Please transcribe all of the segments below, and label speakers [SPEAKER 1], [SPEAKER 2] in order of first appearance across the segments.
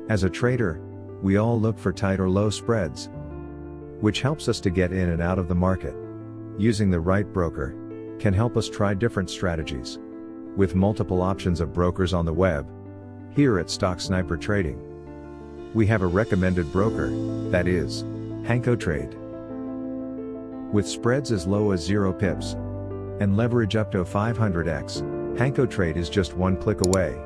[SPEAKER 1] As a trader, we all look for tight or low spreads, which helps us to get in and out of the market. Using the right broker can help us try different strategies. With multiple options of brokers on the web, here at Stock Sniper Trading, we have a recommended broker, that is, HankoTrade. With spreads as low as 0 pips and leverage up to 500x, HankoTrade is just one click away.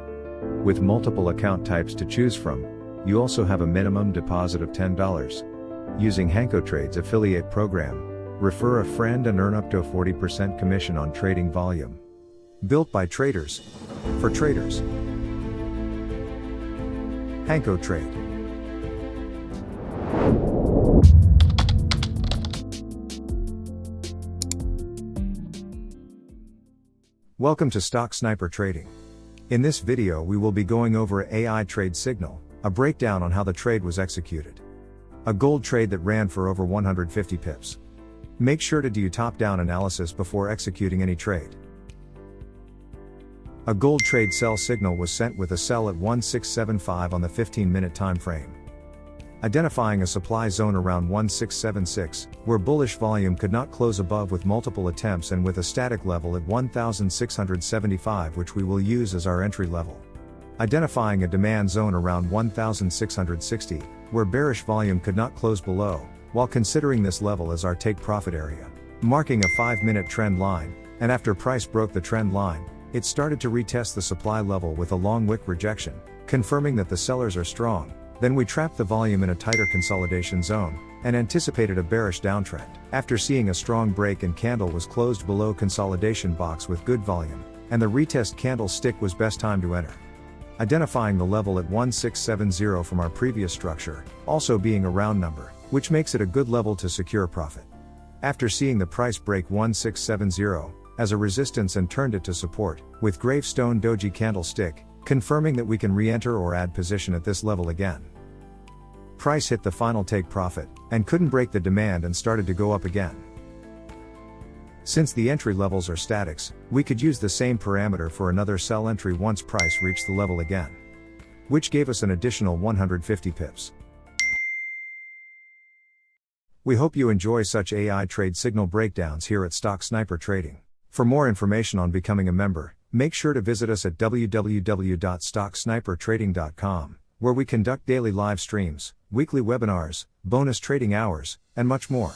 [SPEAKER 1] With multiple account types to choose from, you also have a minimum deposit of $10. Using HankoTrade's affiliate program, refer a friend and earn up to a 40% commission on trading volume. Built by traders, for traders. HankoTrade. Welcome to Stock Sniper Trading. In this video we will be going over AI trade signal, a breakdown on how the trade was executed. A gold trade that ran for over 150 pips. Make sure to do top-down analysis before executing any trade. A gold trade sell signal was sent with a sell at 1675 on the 15-minute time frame. Identifying a supply zone around 1676, where bullish volume could not close above with multiple attempts, and with a static level at 1675, which we will use as our entry level. Identifying a demand zone around 1660, where bearish volume could not close below, while considering this level as our take profit area. Marking a 5-minute trend line, and after price broke the trend line, it started to retest the supply level with a long wick rejection, confirming that the sellers are strong. Then we trapped the volume in a tighter consolidation zone, and anticipated a bearish downtrend. After seeing a strong break and candle was closed below consolidation box with good volume, and the retest candlestick was best time to enter. Identifying the level at 1670 from our previous structure, also being a round number, which makes it a good level to secure profit. After seeing the price break 1670 as a resistance and turned it to support, with gravestone doji candlestick, confirming that we can re-enter or add position at this level again. Price hit the final take profit, and couldn't break the demand and started to go up again. Since the entry levels are statics, we could use the same parameter for another sell entry once price reached the level again, which gave us an additional 150 pips. We hope you enjoy such AI trade signal breakdowns here at Stock Sniper Trading. For more information on becoming a member, make sure to visit us at www.stocksnipertrading.com, where we conduct daily live streams, weekly webinars, bonus trading hours, and much more.